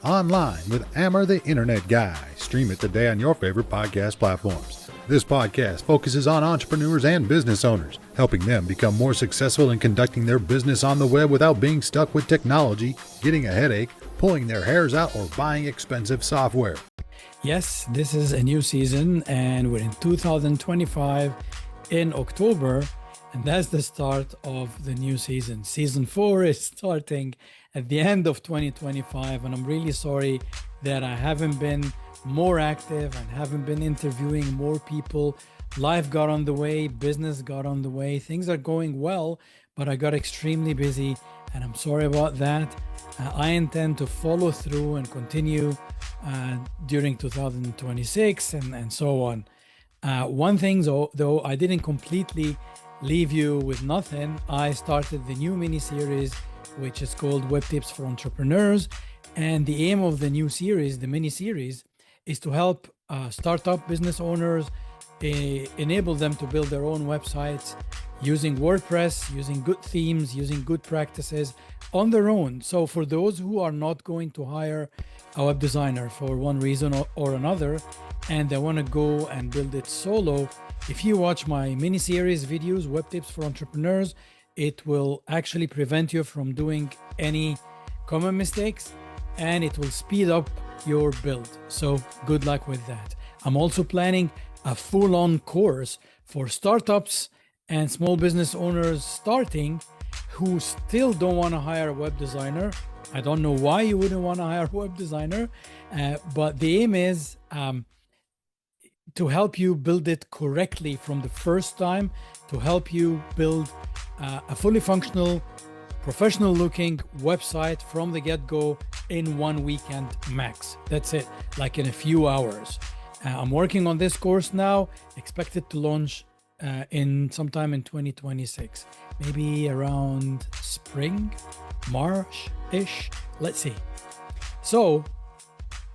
Online with Amr the Internet Guy. Stream it today on your favorite podcast platforms. This podcast focuses on entrepreneurs and business owners, helping them become more successful in conducting their business on the web without being stuck with technology, getting a headache, pulling their hairs out, or buying expensive software. Yes, this is a new season, and we're in 2025 in October, and that's the start of the new season. Season 4 is starting at the end of 2025, and I'm really sorry that I haven't been more active and haven't been interviewing more people. Life got on the way, business got on the way, things are going well, but I got extremely busy, and I'm sorry about that. I intend to follow through and continue during 2026 and so on. One thing though, I didn't completely leave you with nothing. I started the new mini-series, which is called Web Tips for Entrepreneurs. And the aim of the new series, the mini-series, is to help startup business owners, enable them to build their own websites using WordPress, using good themes, using good practices on their own. So for those who are not going to hire a web designer for one reason or another, and they want to go and build it solo, if you watch my mini-series videos, Web Tips for Entrepreneurs, it will actually prevent you from doing any common mistakes, and it will speed up your build. So good luck with that. I'm also planning a full-on course for startups and small business owners starting who still don't want to hire a web designer. I don't know why you wouldn't want to hire a web designer, but the aim is to help you build it correctly from the first time, to help you build a fully functional, professional looking website from the get-go in 1 weekend max. That's it, like in a few hours. I'm working on this course now, expected to launch in sometime in 2026, maybe around spring, March-ish, let's see. So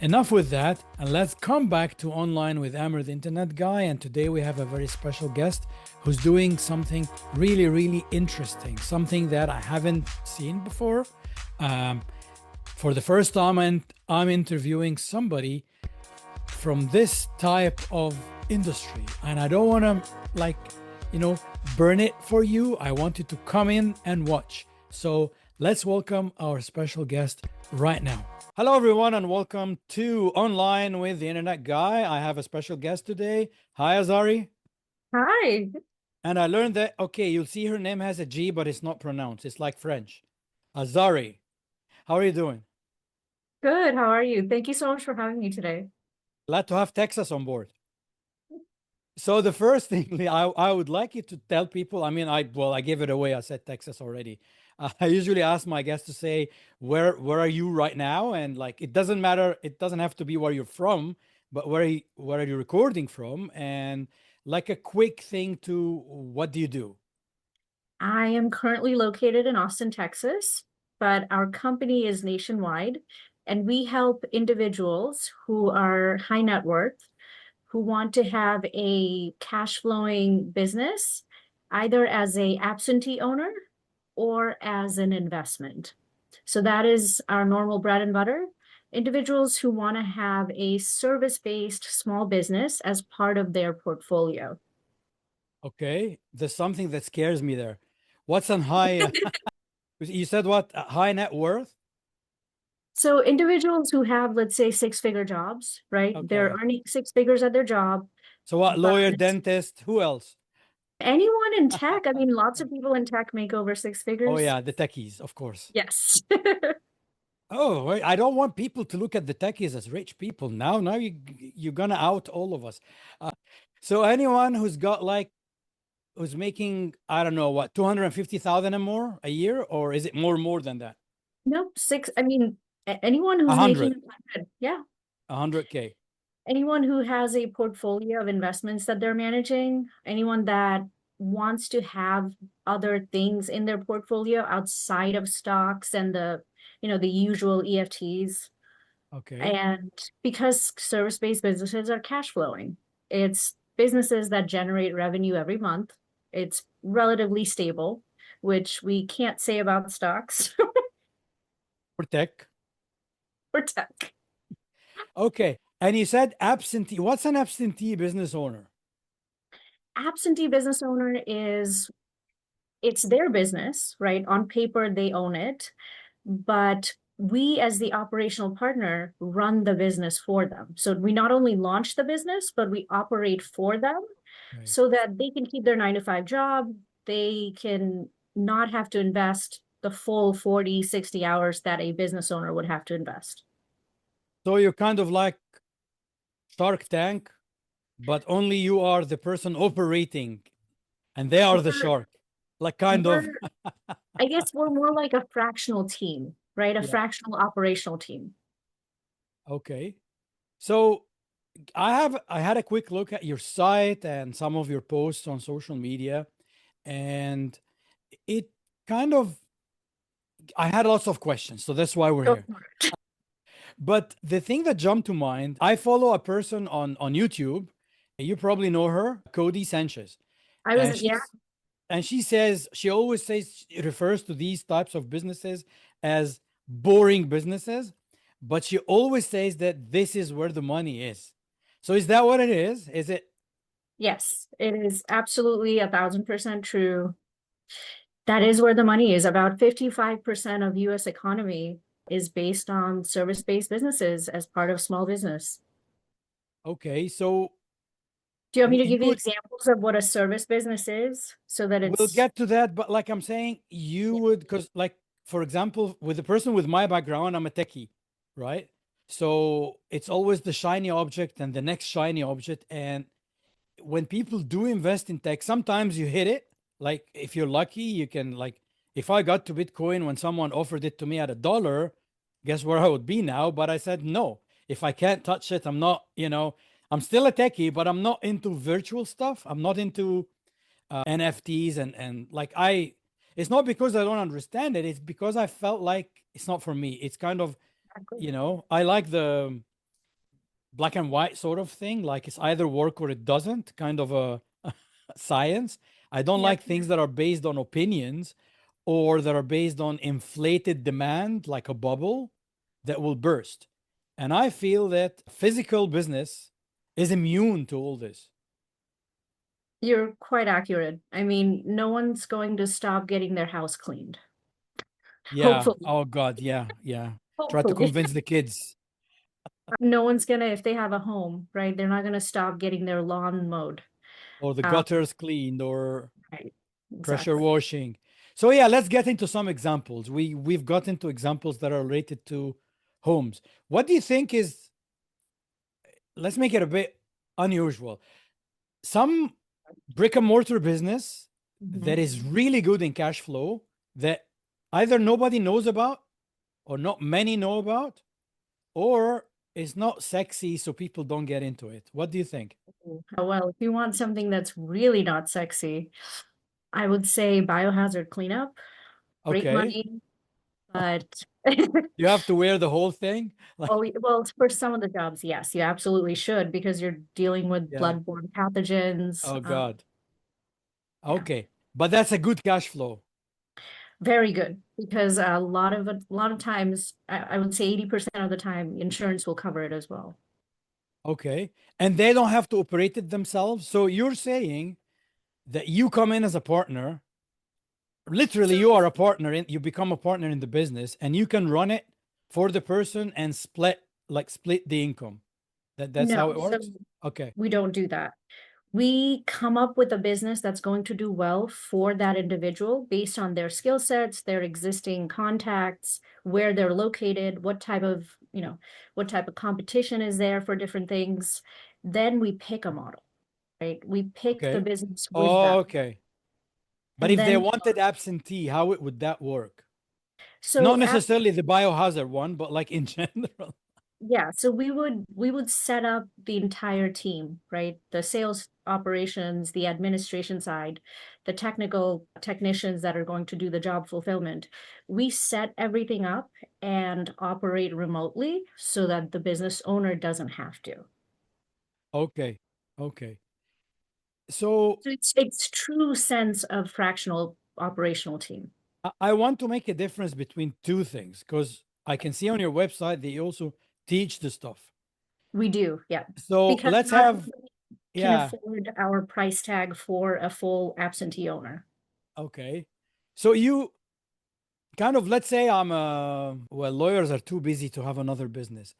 enough with that, and let's come back to Online with Amr the Internet Guy. And today we have a very special guest who's doing something really, really interesting, something that I haven't seen before. For the first time, I'm interviewing somebody from this type of industry, and I don't want to burn it for you. I want you to come in and watch. So let's welcome our special guest right now. Hello everyone, and welcome to Online with the Internet Guy. I have a special guest today. Hi Azgari. Hi. And I learned that, okay, you'll see her name has a G, but it's not pronounced. It's like French. Azgari. How are you doing? Good. How are you? Thank you so much for having me today. Glad to have Texas on board. So the first thing I would like you to tell people, I gave it away. I said Texas already. I usually ask my guests to say, where are you right now? And it doesn't matter. It doesn't have to be where you're from, but where are you recording from? And like a quick thing to what do you do? I am currently located in Austin, Texas, but our company is nationwide, and we help individuals who are high net worth, who want to have a cash flowing business, either as a absentee owner or as an investment. So that is our normal bread and butter. Individuals who want to have a service-based small business as part of their portfolio. Okay, there's something that scares me there. What's on high? You said what? High net worth? So individuals who have, let's say, six-figure jobs, right? Okay. They're earning six figures at their job. So what? Lawyer, dentist, who else? Anyone in tech. I mean, lots of people in tech make over six figures. Oh yeah, the techies, of course. Yes. Oh, I don't want people to look at the techies as rich people. Now you're gonna out all of us. So anyone who's got who's making, I don't know what, 250,000 and more a year, or is it more than that? Nope. I mean, anyone who's 100. making 100. Yeah. 100K. Anyone who has a portfolio of investments that they're managing, anyone that wants to have other things in their portfolio outside of stocks and the usual EFTs. Okay. And because service-based businesses are cash flowing, it's businesses that generate revenue every month. It's relatively stable, which we can't say about stocks. For tech. for tech. Okay. And you said absentee. What's an absentee business owner? Absentee business owner is it's their business, right? On paper, they own it, but we as the operational partner run the business for them. So we not only launch the business, but we operate for them Okay. so that they can keep their 9 to 5 job. They can not have to invest the full 40, 60 hours that a business owner would have to invest. So you're kind of like Shark Tank, but only you are the person operating and they are the We're, shark. Like kind of. we're, I guess we're more like a fractional team, right? A Yeah. fractional operational team. Okay. So I had a quick look at your site and some of your posts on social media, and it kind of I had lots of questions, so that's why we're Go here. for it. But the thing that jumped to mind, I follow a person on YouTube. You probably know her, Cody Sanchez. I was, And yeah, she says she always says she refers to these types of businesses as boring businesses, but she always says that this is where the money is. So is that what it is? Is it yes, it is absolutely 1,000% true. That is where the money is. About 55% of US economy is based on service-based businesses as part of small business. okay? So Do you want me to you give you would examples of what a service business is so that we'll it's get to that, but like I'm saying, you yeah, would because like for example, with the person with my background, I'm a techie, right? So it's always the shiny object and the next shiny object, and when people do invest in tech, sometimes you hit it. Like if you're lucky, you can like if I got to Bitcoin when someone offered it to me at $1, guess where I would be now? But I said no. If I can't touch it, I'm not, I'm still a techie, but I'm not into virtual stuff. I'm not into NFTs and like it's not because I don't understand it. It's because I felt like it's not for me. It's kind of, exactly. I like the black and white sort of thing. Like it's either work or it doesn't, kind of a science. I don't Yeah. like things that are based on opinions or that are based on inflated demand, like a bubble that will burst. And I feel that physical business is immune to all this. You're quite accurate. I mean, no one's going to stop getting their house cleaned. Yeah. Hopefully. Oh God. Yeah. Yeah. Try to Hopefully. convince the kids. No one's gonna, if they have a home, right? They're not gonna stop getting their lawn mowed. Or the Um, gutters cleaned or right. pressure Exactly. washing. So yeah, let's get into some examples. We've got into examples that are related to homes. What do you think is, let's make it a bit unusual. Some brick and mortar business that Mhm. is really good in cash flow that either nobody knows about or not many know about or is not sexy so people don't get into it. What do you think? Well, if you want something that's really not sexy, I would say biohazard cleanup. Great Okay. money, but You have to wear the whole thing? Like, oh, well, for some of the jobs, yes, you absolutely should because you're dealing with yeah. bloodborne pathogens. Oh God. Yeah, Okay. But that's a good cash flow. very good because a lot of times, I would say 80% of the time, insurance will cover it as well. Okay. And they don't have to operate it themselves. So you're saying that you come in as a partner, literally So you are a partner in, you become a partner in the business and you can run it for the person and split the income. That's how no, it so works? Okay. we don't do that. We come up with a business that's going to do well for that individual based on their skill sets, their existing contacts, where they're located, what type of competition is there for different things. Then we pick a model, right? We pick the Okay. business with Oh, them. okay. But And if they then, wanted absentee, how would that work? so Not necessarily the biohazard one, but like in general. yeah, so we would set up the entire team, right? The sales operations, the administration side, the technical technicians that are going to do the job fulfillment. We set everything up and operate remotely so that the business owner doesn't have to. Okay. Okay. So So it's true sense of fractional operational team. I want to make a difference between two things because I can see on your website they also teach the stuff. We do, yeah. So Because let's not have, everybody can yeah, afford our price tag for a full absentee owner. okay. So you kind of, let's say I'm well, lawyers are too busy to have another business.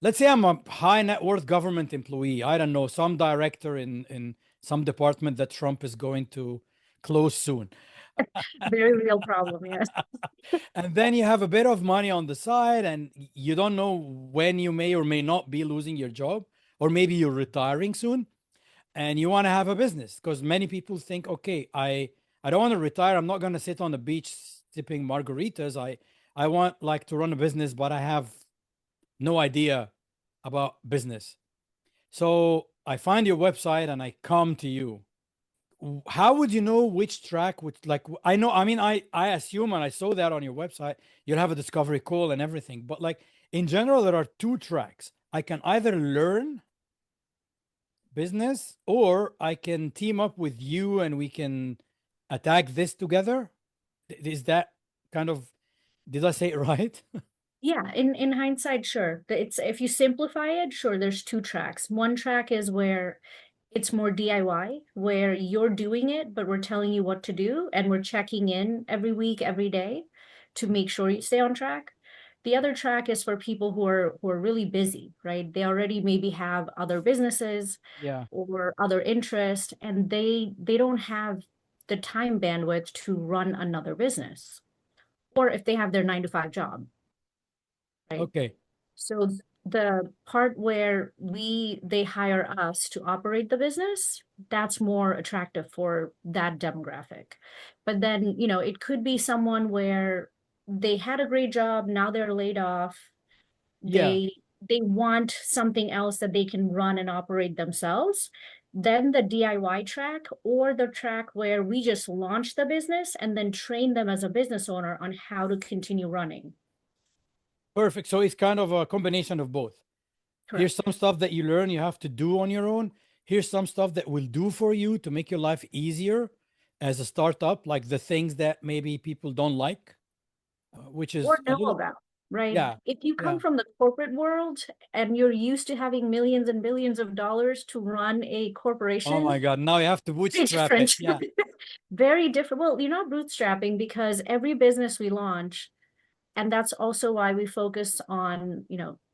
Let's say I'm a high net worth government employee. I don't know, some director in some department that Trump is going to close soon. Very real problem, yes. And then you have a bit of money on the side, and you don't know when you may or may not be losing your job, or maybe you're retiring soon, and you want to have a business because many people think, okay, I don't want to retire. I'm not going to sit on the beach sipping margaritas. I want like to run a business, but I have no idea about business. So I find your website and I come to you. How would you know which track would like I know, I mean, I assume, and I saw that on your website, you'll have a discovery call and everything, but like in general there are two tracks. I can either learn business or I can team up with you and we can attack this together. Is that kind of, did I say it right? Yeah, in hindsight, sure. It's if you simplify it, sure, there's two tracks. One track is where it's more DIY, where you're doing it, but we're telling you what to do, and we're checking in every week, every day to make sure you stay on track. The other track is for people who are really busy, right? They already maybe have other businesses Yeah, or other interest, and they don't have the time bandwidth to run another business. Or if they have their 9 to 5 job, right? okay. So the part where they hire us to operate the business, that's more attractive for that demographic. But then, it could be someone where they had a great job, now they're laid off. Yeah, They want something else that they can run and operate themselves. Then the DIY track, or the track where we just launch the business and then train them as a business owner on how to continue running. perfect. So it's kind of a combination of both. Here's Correct. some stuff that you learn you have to do on your own. Here's some stuff that will do for you to make your life easier as a startup, like the things that maybe people don't like, which Or is a know little, about, right? yeah, If you yeah. come from the corporate world and you're used to having millions and billions of dollars to run a Oh corporation, my God. Now you have to very bootstrap it. different. Yeah. Very different. Well, you're not bootstrapping because every business we launch, and that's also why we focus on,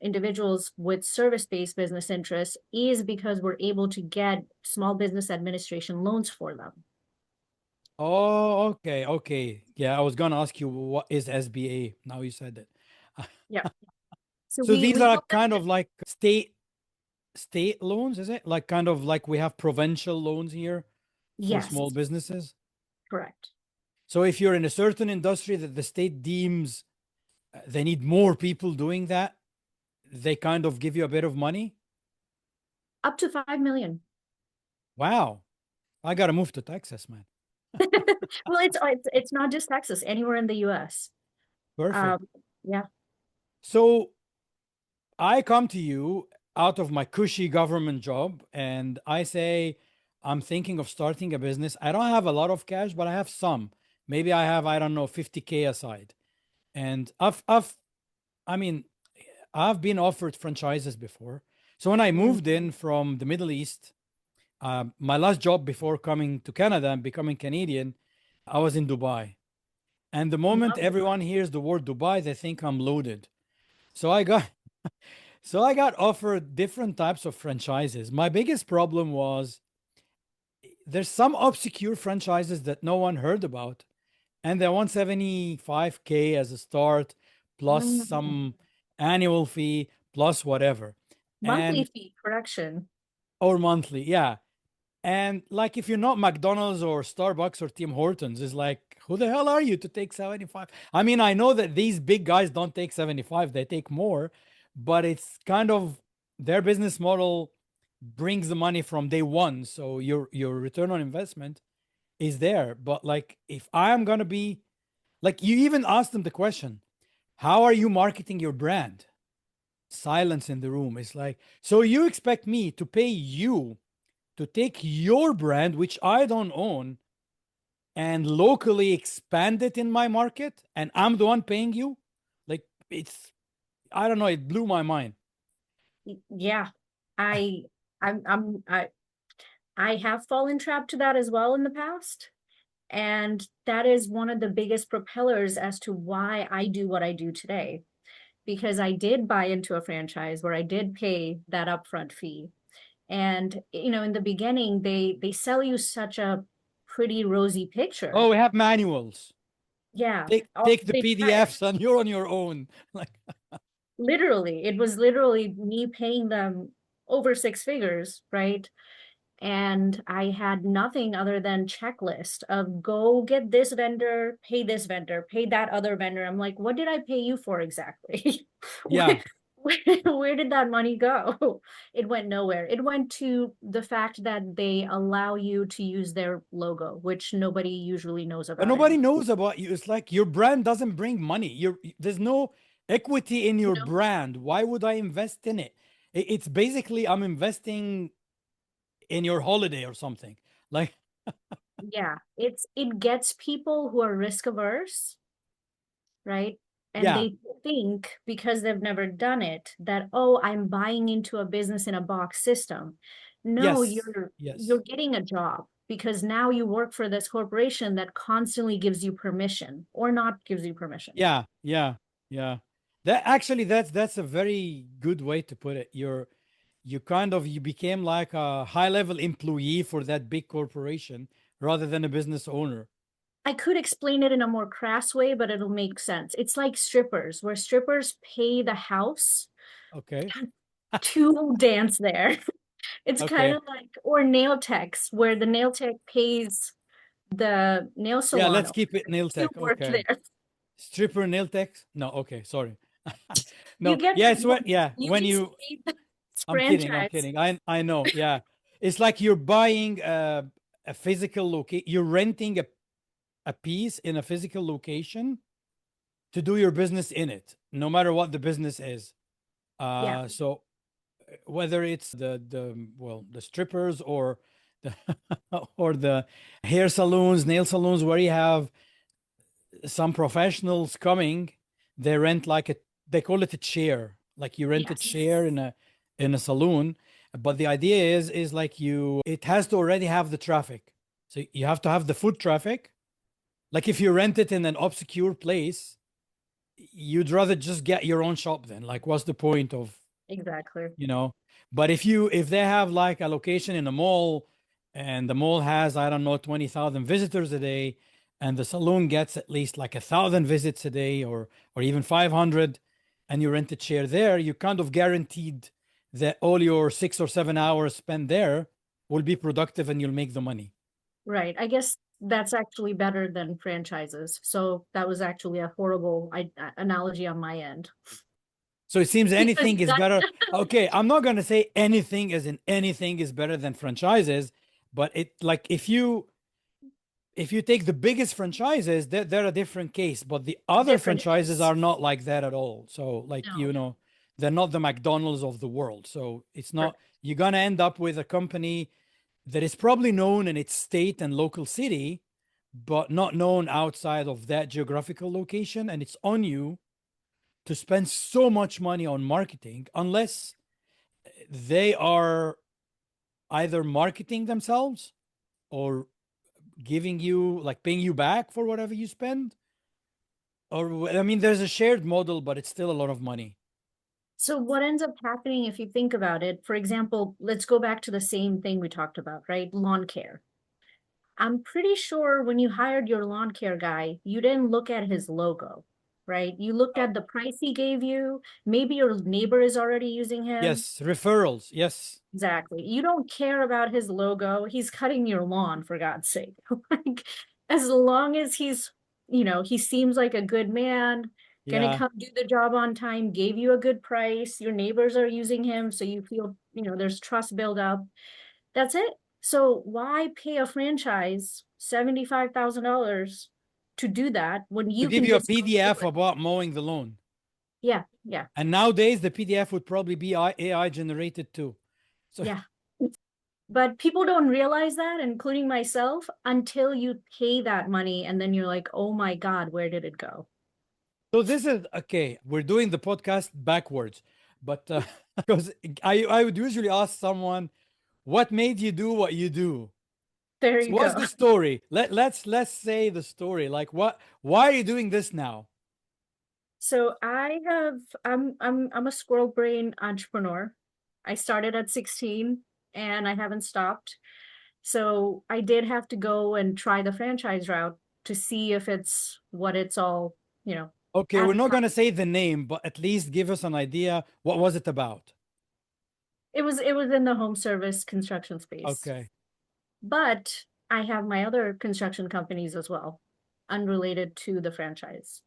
individuals with service-based business interests, is because we're able to get small business administration loans for them. Oh, okay. Okay. Yeah. I was going to ask you what is SBA. Now you said it. Yeah. So So these we are help them. kind of like state loans, is it? Like kind of like we have provincial loans here for Yes, small businesses. correct. So if you're in a certain industry that the state deems they need more people doing that, they kind of give you a bit of money. Up to 5 million. Wow. I got to move to Texas, man. Well, it's not just Texas, anywhere in the US. Perfect. Yeah. So I come to you out of my cushy government job and I say, I'm thinking of starting a business. I don't have a lot of cash, but I have some. Maybe I have, I don't know, 50K aside. And I mean, I've been offered franchises before. So when I moved Mm, in from the Middle East, my last job before coming to Canada and becoming Canadian, I was in Dubai. And the moment love Dubai. everyone hears the word Dubai, they think I'm loaded. So I got offered different types of franchises. My biggest problem was there's some obscure franchises that no one heard about, and they want 75K as a start, plus Mm. some annual fee, plus whatever. Monthly And fee, correction. or monthly, yeah. And like if you're not McDonald's or Starbucks or Tim Hortons, it's like, who the hell are you to take 75? I mean, I know that these big guys don't take 75, they take more, but it's kind of their business model brings the money from day one. So your return on investment is there. But like if I am gonna be like you even asked them the question, how are you marketing your brand? Silence in the room. It's like, so you expect me to pay you to take your brand, which I don't own, and locally expand it in my market, and I'm the one paying you? Like, I don't know, it blew my mind. Yeah, I, I'm, I have fallen trapped to that as well in the past. And that is one of the biggest propellers as to why I do what I do today. Because I did buy into a franchise where I did pay that upfront fee. And in the beginning, they sell you such a pretty rosy picture. Oh, we have manuals. Yeah. Take the They try, PDFs and you're on your own. Like, literally, it was literally me paying them over six figures, right? And I had nothing other than checklist of go get this vendor, pay that other vendor. I'm like, what did I pay you for exactly? yeah. Where did that money go? It went nowhere. It went to the fact that they allow you to use their logo, which nobody usually knows But about nobody anymore. knows about you. It's like your brand doesn't bring money. There's no equity in your No, brand. Why would I invest in it? It's basically I'm investing in your holiday or something. Like, yeah, it gets people who are risk averse, right? And yeah, they think because they've never done it that, oh, I'm buying into a business in a box system. No, yes, you're yes. getting a job because now you work for this corporation that constantly gives you permission or not gives you permission. Yeah, yeah, yeah. That actually that's a very good way to put it. You became like a high level employee for that big corporation rather than a business owner. I could explain it in a more crass way, but it'll make sense. It's like strippers, where strippers pay the house Okay. to dance there. It's kind Okay. of like, or nail techs, where the nail tech pays the nail Yeah, salon let's keep it nail to tech. work Okay. there. Stripper nail tech? No, okay, sorry. You No, get yeah, it's what yeah, you when get you paid this I'm kidding, I'm franchise. kidding. I know, yeah. It's like you're buying a physical location, you're renting a piece in a physical location to do your business in it, no matter what the business is. Yeah. So whether it's the strippers or the or the hair salons, nail salons, where you have some professionals coming, they rent like they call it a chair, like you rent a Yes. chair in a saloon. But the idea is like it has to already have the traffic, so you have to have the foot traffic. Like if you rent it in an obscure place, you'd rather just get your own shop then. Like, what's the point of, Exactly. you know? But if they have like a location in a mall, and the mall has, I don't know, 20,000 visitors a day, and the saloon gets at least like 1,000 visits a day, or even 500, and you rent a chair there, you kind of guaranteed that all your 6 or 7 hours spent there will be productive and you'll make the money. Right. I guess that's actually better than franchises. So that was actually a horrible analogy on my end. So it seems Because anything is that, better. Okay, I'm not gonna say anything as in anything is better than franchises, but it like if you take the biggest franchises, they're a different case. But the other different franchises case. are not like that at all. So like No. they're not the McDonald's of the world. So it's Right. not you're gonna end up with a company that is probably known in its state and local city, but not known outside of that geographical location, and it's on you to spend so much money on marketing unless they are either marketing themselves or giving you like paying you back for whatever you spend, or I mean there's a shared model, but it's still a lot of money. So what ends up happening if you think about it, for example, let's go back to the same thing we talked about, right? Lawn care. I'm pretty sure when you hired your lawn care guy, you didn't look at his logo, right? You looked Oh, at the price he gave you. Maybe your neighbor is already using him. yes, referrals, yes. Exactly. You don't care about his logo. He's cutting your lawn, for God's sake. Like, as long as he seems like a good man, gonna Yeah, come do the job on time, gave you a good price, your neighbors are using him, so you feel, there's trust build up. That's it. So why pay a franchise $75,000 to do that when to you give can you a just go do PDF it? about mowing the lawn. Yeah, yeah, And nowadays the PDF would probably be AI generated too. So yeah. But people don't realize that, including myself, until you pay that money and then you're like, oh my God, where did it go? So this is okay. We're doing the podcast backwards, but because I would usually ask someone, "What made you do what you do?" There So you what's go. the story? Let's say the story. Like what? Why are you doing this now? So I'm a squirrel brain entrepreneur. I started at 16 and I haven't stopped. So I did have to go and try the franchise route to see if it's what it's all, you know, Okay, we're not advertised. gonna say the name, but at least give us an idea. What was it about? It was in the home service construction space. Okay. But I have my other construction companies as well, unrelated to the franchise.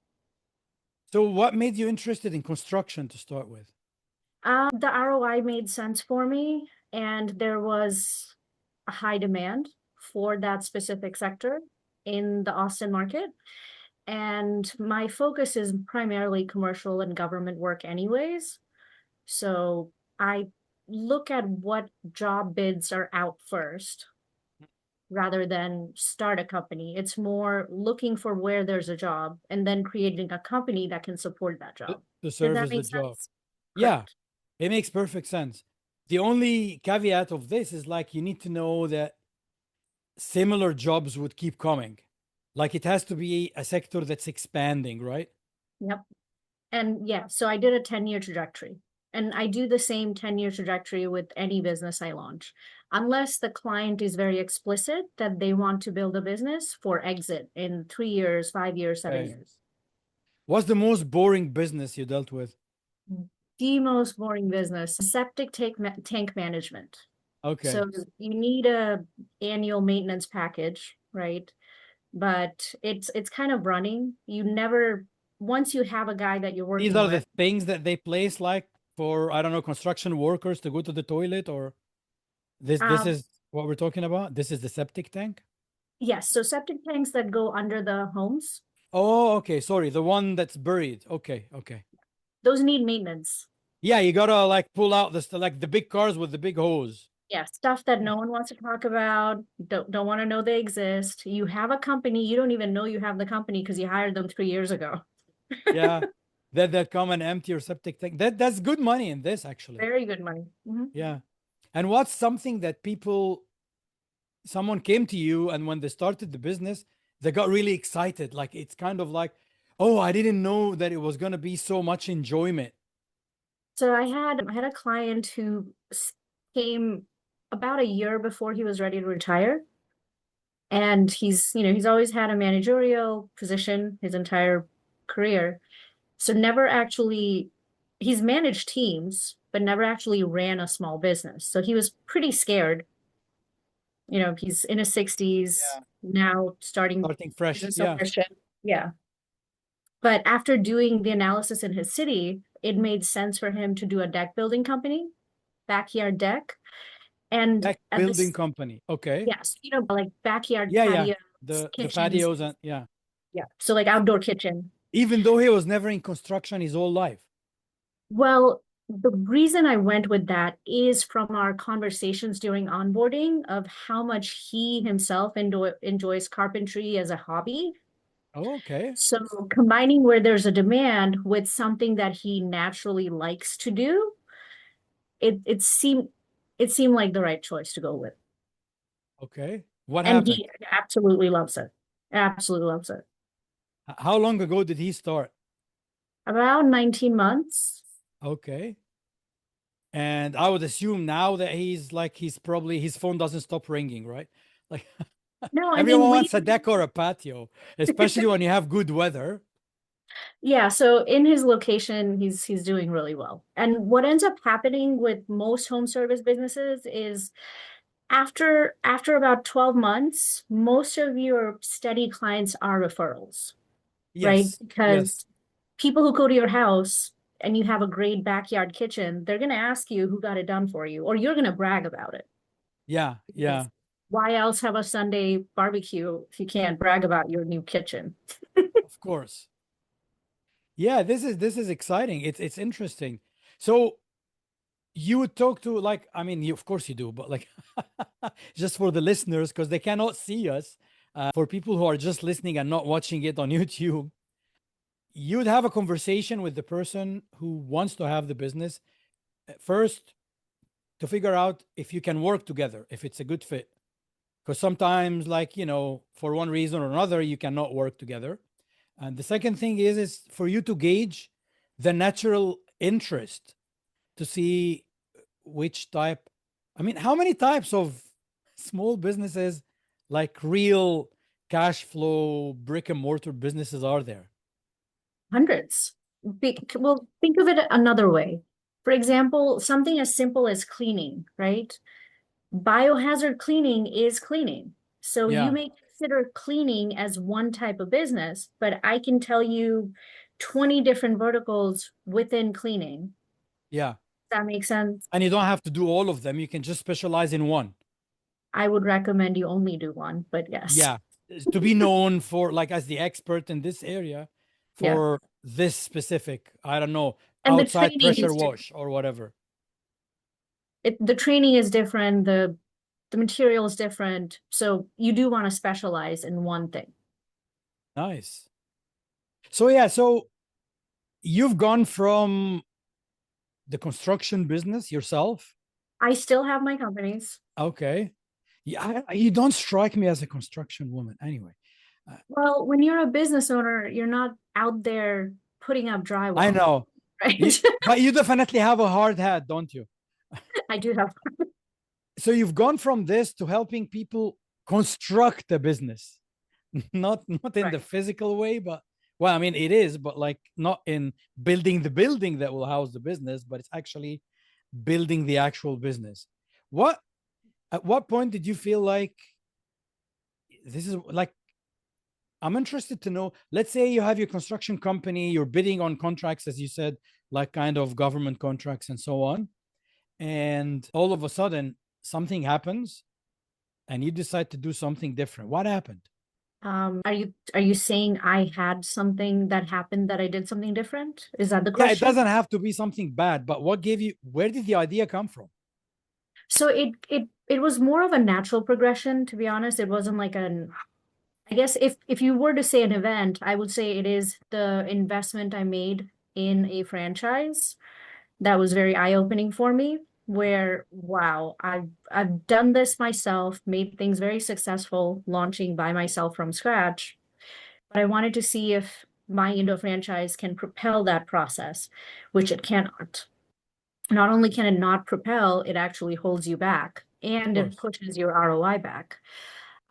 So what made you interested in construction to start with? The ROI made sense for me, and there was a high demand for that specific sector in the Austin market. And my focus is primarily commercial and government work anyways. So I look at what job bids are out first rather than start a company. It's more looking for where there's a job and then creating a company that can support that To, job. to Does that service the make job. sense? Yeah, Correct. it makes perfect sense. The only caveat of this is like you need to know that similar jobs would keep coming. Like it has to be a sector that's expanding, right? Yep. And yeah, so I did a 10-year trajectory. And I do the same 10-year trajectory with any business I launch, unless the client is very explicit that they want to build a business for exit in 3 years, 5 years, seven Okay. years. What's the most boring business you dealt with? The most boring business, septic tank management. Okay. So you need a annual maintenance package, right? But it's kind of running. You never, once you have a guy that you're These working are with, the things that they place like for, I don't know, construction workers to go to the toilet or this um, is what we're talking about. This is the septic tank. yes, so septic tanks that go under the homes, Oh, okay. Sorry, the one that's buried. Okay, okay. those need maintenance. Yeah, you gotta like pull out this like the big cars with the big hose. Yeah, stuff that Yeah. no one wants to talk about, don't want to know they exist. You have a company, you don't even know you have the company because you hired them 3 years ago. Yeah. That come and empty your septic tank. That's good money in this actually. Very good money. Mhm. Yeah. And what's something that someone came to you and when they started the business, they got really excited. Like it's kind of like, oh, I didn't know that it was gonna be so much enjoyment. So I had a client who came about a year before he was ready to retire. And he's always had a managerial position his entire career. So never actually, he's managed teams, but never actually ran a small business. So he was pretty scared. He's in his 60s Yeah. now, starting Starting fresh. business Yeah. ownership. Yeah. But after doing the analysis in his city, it made sense for him to do a deck building company, backyard deck. And Tech at building this, company. Okay. yes, like backyard Yeah, yeah. patios, The kitchens. patios and yeah. Yeah. So like outdoor kitchen. Even though he was never in construction his whole life. Well, the reason I went with that is from our conversations during onboarding of how much he himself enjoys carpentry as a hobby. Oh, okay. So combining where there's a demand with something that he naturally likes to do, it seemed like the right choice to go with. Okay. What And happened? he absolutely loves it. Absolutely loves it. How long ago did he start? About 19 months. Okay. And I would assume now that he's probably his phone doesn't stop ringing, right? Like No, I everyone mean, wants a deck or a patio, especially when you have good weather. yeah, so in his location, he's doing really well. And what ends up happening with most home service businesses is after about 12 months, most of your steady clients are referrals, right? Yes. Yes. Because people who go to your house and you have a great backyard kitchen, they're going to ask you who got it done for you, or you're going to brag about it. Yeah. Because Yeah. why else have a Sunday barbecue if you can't brag about your new kitchen? Of course. Yeah, this is exciting. It's interesting. So you would talk to like, I mean, of course you do, but like just for the listeners, because they cannot see us, for people who are just listening and not watching it on YouTube, you'd have a conversation with the person who wants to have the business first to figure out if you can work together, if it's a good fit. Because sometimes, like, for one reason or another, you cannot work together. And the second thing is for you to gauge the natural interest to see which type. I mean, how many types of small businesses, like real cash flow brick and mortar businesses, are there? Hundreds. Well, think of it another way. For example, something as simple as cleaning, right? Biohazard cleaning is cleaning. So you Yeah, may consider cleaning as one type of business, but I can tell you 20 different verticals within cleaning. yeah. Does that make sense? And you don't have to do all of them. You can just specialize in one. I would recommend you only do one, but yes. Yeah. To be known for, like, as the expert in this area Yeah. for this specific, I don't know, And the outside training pressure is wash or whatever. the training is different, the material is different. So you do want to specialize in one thing. Nice. So, yeah. So you've gone from the construction business yourself. I still have my companies. Okay. Yeah. You don't strike me as a construction woman anyway. Well, when you're a business owner, you're not out there putting up drywall. I know. Right? But you definitely have a hard hat, don't you? I do have. So you've gone from this to helping people construct a business, not in the Right. physical way, but well, I mean it is, but like not in building the building that will house the business, but it's actually building the actual business. What At what point did you feel like this is like, I'm interested to know, let's say you have your construction company, you're bidding on contracts, as you said, like kind of government contracts and so on. And all of a sudden something happens and you decide to do something different. What happened? Are you saying I had something that happened that I did something different? Is that the Yeah, it question? doesn't have to be something bad, but where did the idea come from? So it was more of a natural progression, to be honest. It wasn't like I guess if you were to say an event, I would say it is the investment I made in a franchise that was very eye-opening for me, where wow, I've done this myself, made things very successful launching by myself from scratch. But I wanted to see if my Indo franchise can propel that process, which it cannot. Not only can it not propel, it actually holds you back Of and it course. pushes your ROI back.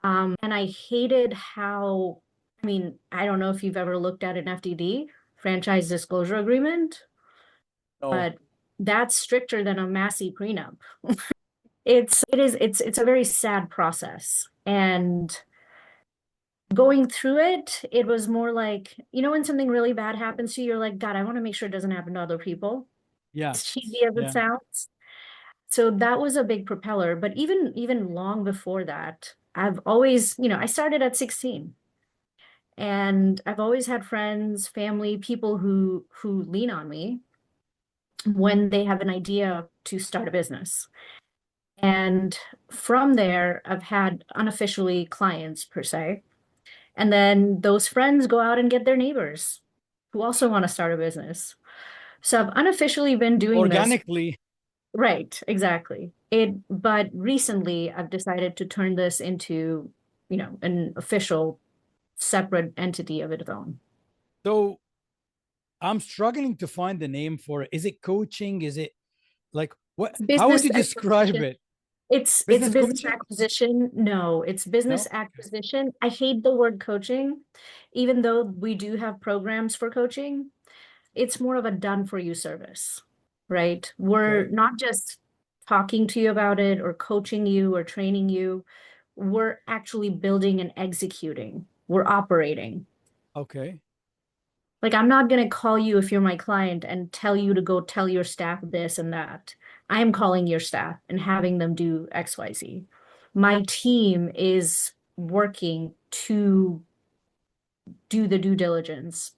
And I hated how, I mean, I don't know if you've ever looked at an FDD, franchise disclosure agreement, No. but that's stricter than a Massey prenup. It's a very sad process. And going through it, it was more like, when something really bad happens to you, you're like, God, I want to make sure it doesn't happen to other people. Yeah. As cheesy as it Yeah. sounds. So that was a big propeller. But even long before that, I've always, I started at 16. And I've always had friends, family, people who lean on me when they have an idea to start a business. And from there, I've had unofficially clients per se. And then those friends go out and get their neighbors who also want to start a business. So I've unofficially been doing this. Organically. Right, exactly. But recently I've decided to turn this into, an official separate entity of its own. So I'm struggling to find the name for it. Is it coaching? Is it like what? How would Business you describe acquisition. it? It's Business business coaching? acquisition. No, it's business No? acquisition. I hate the word coaching, even though we do have programs for coaching. It's more of a done for you service, right? We're Okay. not just talking to you about it or coaching you or training you. We're actually building and executing. We're operating. Okay. Like, I'm not going to call you if you're my client and tell you to go tell your staff this and that. I am calling your staff and having them do XYZ. My team is working to do the due diligence,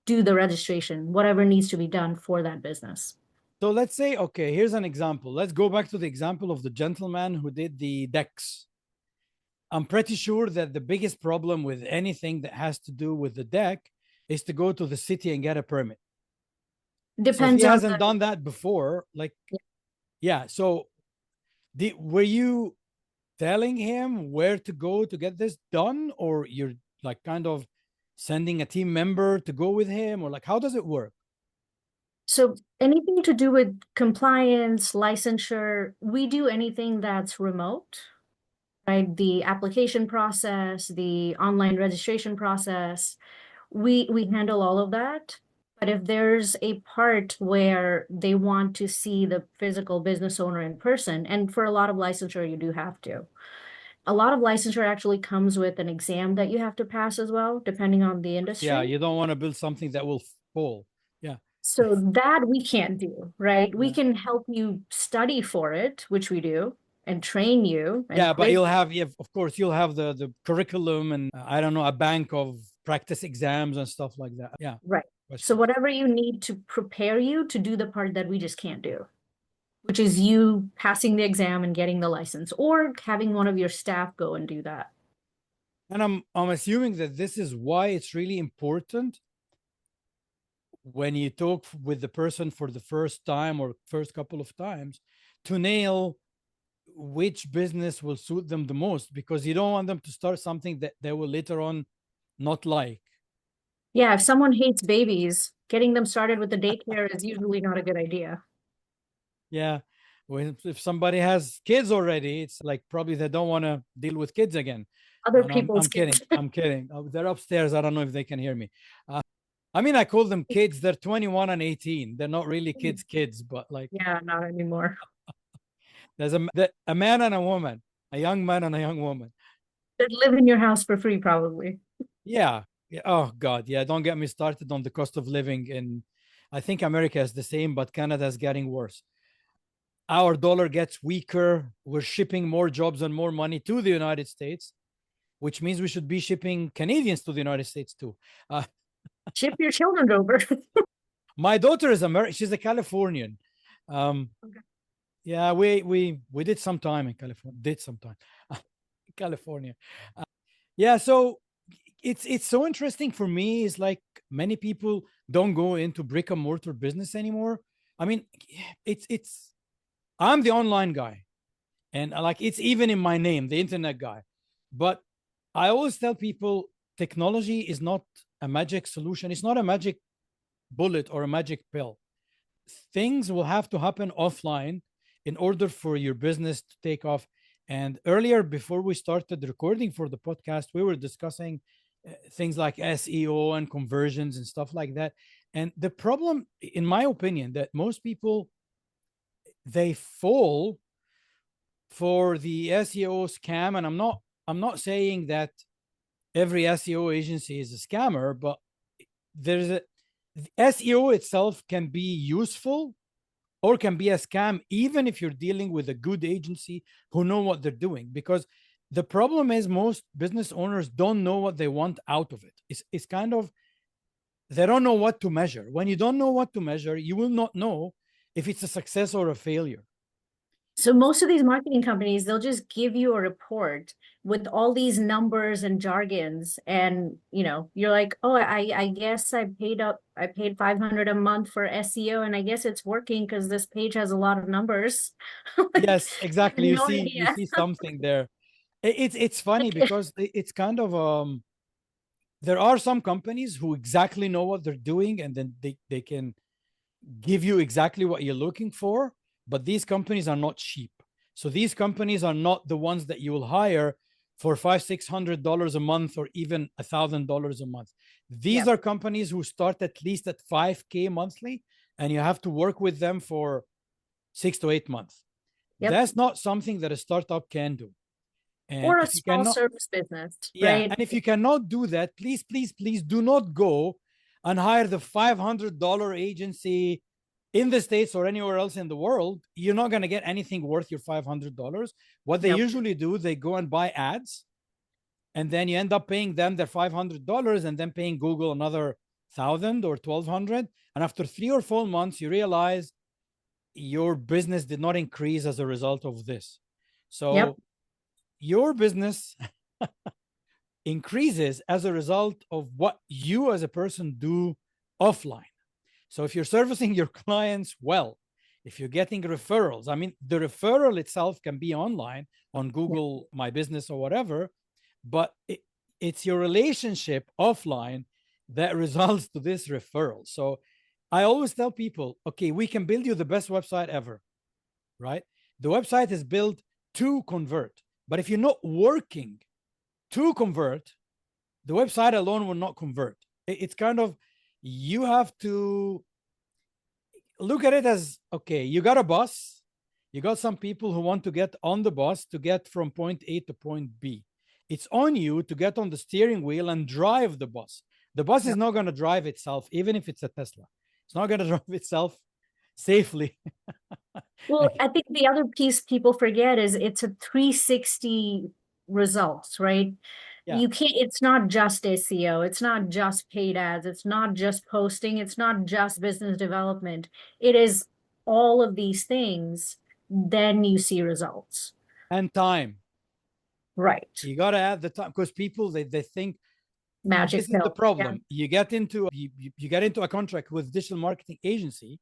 do the registration, whatever needs to be done for that business. So let's say, okay, here's an example. Let's go back to the example of the gentleman who did the decks. I'm pretty sure that the biggest problem with anything that has to do with the deck is to go to the city and get a permit. So if Depends he on hasn't done that before, like, yeah. So were you telling him where to go to get this done, or you're like kind of sending a team member to go with him, or like how does it work? So anything to do with compliance, licensure, we do anything that's remote, right? The application process, the online registration process, we handle all of that. But if there's a part where they want to see the physical business owner in person, and for a lot of licensure, you do have to. A lot of licensure actually comes with an exam that you have to pass as well, depending on the Yeah, industry. you don't want to build something that will fall. Yeah. So that we can't do, right? We Yeah. can help you study for it, which we do, and train you and Yeah, but quiz. you'll have, yeah, of course, you'll have the curriculum and I don't know, a bank of practice exams and stuff like that. Yeah. Right. So Questions. whatever you need to prepare you to do the part that we just can't do, which is you passing the exam and getting the license, or having one of your staff go and do that. And I'm assuming that this is why it's really important when you talk with the person for the first time or first couple of times to nail which business will suit them the most, because you don't want them to start something that they will later on not like. Yeah, if someone hates babies, getting them started with the daycare is usually not a good idea. Yeah. If somebody has kids already, it's like probably they don't want to deal with kids again. Other No, people's I'm kidding. kids. I'm kidding. They're upstairs. I don't know if they can hear me. I mean, I call them kids. They're 21 and 18. They're not really kids, but like Yeah, not anymore. there's a man and a woman, a young man and a young woman. That live in your house for free, probably. Yeah. Yeah. Oh God. Yeah. Don't get me started on the cost of living in. I think America is the same, but Canada is getting worse. Our dollar gets weaker. We're shipping more jobs and more money to the United States, which means we should be shipping Canadians to the United States too. Ship your children over. My daughter is American. She's a Californian. Okay. Yeah, we did some time in California. Did some time, California. Yeah, so it's so interesting for me. Is like many people don't go into brick and mortar business anymore. I mean, it's I'm the online guy, and like it's even in my name, the internet guy. But I always tell people technology is not a magic solution. It's not a magic bullet or a magic pill. Things will have to happen offline in order for your business to take off. And earlier, before we started recording for the podcast, we were discussing things like SEO and conversions and stuff like that. And the problem, in my opinion, that most people they fall for the SEO scam. And I'm not saying that every SEO agency is a scammer, but there's a SEO itself can be useful or can be a scam, even if you're dealing with a good agency who know what they're doing. Because the problem is most business owners don't know what they want out of it. It's kind of, they don't know what to measure. When you don't know what to measure, you will not know if it's a success or a failure. So most of these marketing companies, they'll just give you a report with all these numbers and jargons, and you're like, oh, I guess I paid 500 a month for SEO, and I guess it's working because this page has a lot of numbers. Like, Yes, exactly. You no see, you idea. see something there. It's funny because it's kind of there are some companies who exactly know what they're doing, and then they can give you exactly what you're looking for. But these companies are not cheap. So these companies are not the ones that you will hire for $500-600 a month or even $1,000 a month. These Yep. are companies who start at least at $5K monthly, and you have to work with them for 6 to 8 months. Yep. That's not something that a startup can do. And Or a if you small cannot, service business, yeah, right? and if you cannot do that, please do not go and hire the $500 agency in the States or anywhere else in the world. You're not going to get anything worth your $500. What they Yep. usually do, they go and buy ads, and then you end up paying them their $500 and then paying Google another 1,000 or 1,200. And after 3 or 4 months, you realize your business did not increase as a result of this. So Yep. your business increases as a result of what you as a person do offline. So if you're servicing your clients well, if you're getting referrals, I mean, the referral itself can be online on Google, My Business or whatever, but it's your relationship offline that results to this referral. So I always tell people, okay, we can build you the best website ever, right? The website is built to convert, but if you're not working to convert, the website alone will not convert. It's kind of, you have to look at it as, okay, you got a bus, you got some people who want to get on the bus to get from point A to point B. It's on you to get on the steering wheel and drive the bus. The bus is not going to drive itself, even if it's a Tesla. It's not going to drive itself safely. Well, I think the other piece people forget is it's a 360 results, right? Yeah. You can't, it's not just SEO, it's not just paid ads, it's not just posting, it's not just business development. It is all of these things, then you see results. And time. Right. You got to add the time, because people, they think, Magic this is the pill. problem. Yeah. You get into a contract with digital marketing agency,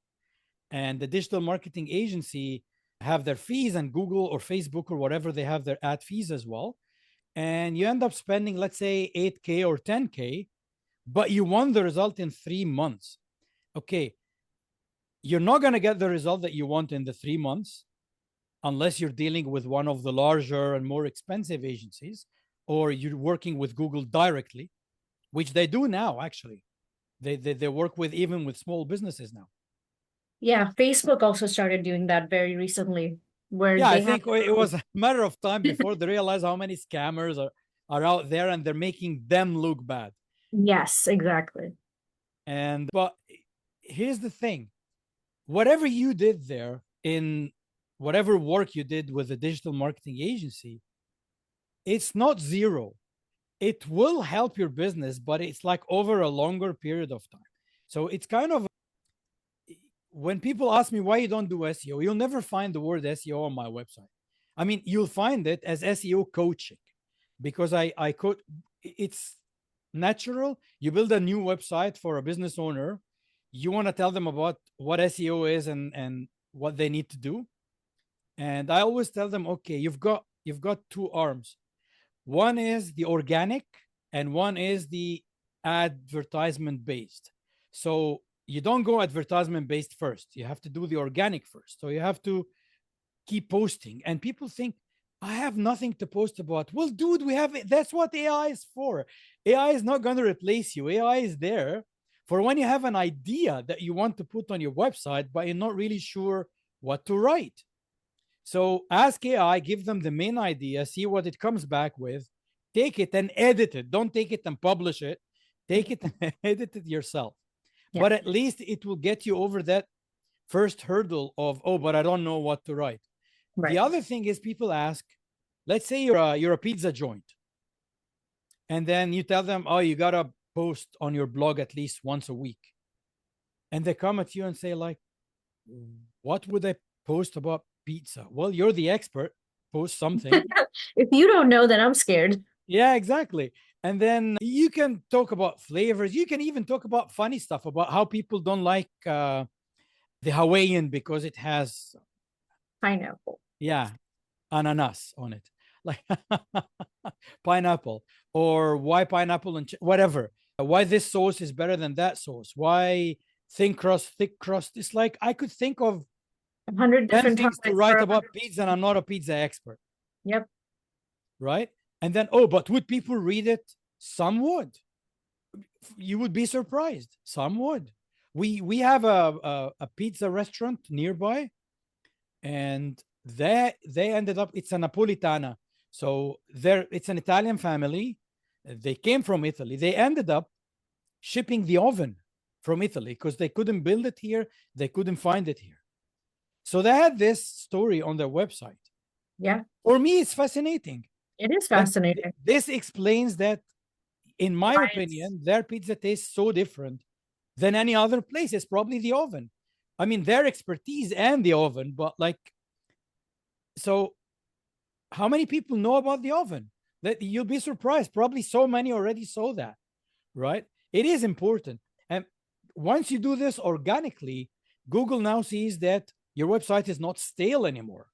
and the digital marketing agency have their fees, and Google or Facebook or whatever, they have their ad fees as well. And you end up spending, let's say 8K or 10K, but you want the result in 3 months. Okay. You're not going to get the result that you want in the 3 months unless you're dealing with one of the larger and more expensive agencies, or you're working with Google directly, which they do now, actually. They work with, even with small businesses now. Yeah, Facebook also started doing that very recently, where Yeah, they I think it was a matter of time before they realize how many scammers are out there, and they're making them look bad. Yes, exactly. But here's the thing. Whatever you did there, in whatever work you did with a digital marketing agency, it's not zero. It will help your business, but it's like over a longer period of time. So it's kind of, when people ask me why you don't do SEO, you'll never find the word SEO on my website. I mean, you'll find it as SEO coaching, because I could, it's natural. You build a new website for a business owner, you want to tell them about what SEO is and what they need to do. And I always tell them, okay, you've got 2 arms. One is the organic, and one is the advertisement based. So you don't go advertisement based first. You have to do the organic first. So you have to keep posting. And people think, I have nothing to post about. Well, dude, that's what AI is for. AI is not going to replace you. AI is there for when you have an idea that you want to put on your website, but you're not really sure what to write. So ask AI, give them the main idea, see what it comes back with, take it and edit it. Don't take it and publish it. Take it and edit it yourself. Yeah. But at least it will get you over that first hurdle of, oh, but I don't know what to write. Right. The other thing is, people ask, let's say you're a pizza joint, and then you tell them, oh, you got to post on your blog at least once a week. And they come at you and say, like, what would I post about pizza? Well, you're the expert. Post something. If you don't know, then I'm scared. Yeah, exactly. And then you can talk about flavors. You can even talk about funny stuff, about how people don't like the Hawaiian because it has pineapple. Yeah, ananas on it, like pineapple, or why pineapple and whatever. Why this sauce is better than that sauce? Why thin crust, thick crust? It's like I could think of 100 different things to write about pizza, and I'm not a pizza expert. Yep. Right? And then, oh, but would people read it? Some would. You would be surprised. Some would. We have a pizza restaurant nearby, and they ended up, it's a Napolitana. So it's an Italian family. They came from Italy. They ended up shipping the oven from Italy because they couldn't build it here. They couldn't find it here. So they had this story on their website. Yeah. For me, it's fascinating. It is fascinating. And this explains that, in my opinion, their pizza tastes so different than any other place. It's probably the oven. I mean, their expertise and the oven, but like, so how many people know about the oven? That you'll be surprised. Probably so many already saw that, right? It is important. And once you do this organically, Google now sees that your website is not stale anymore.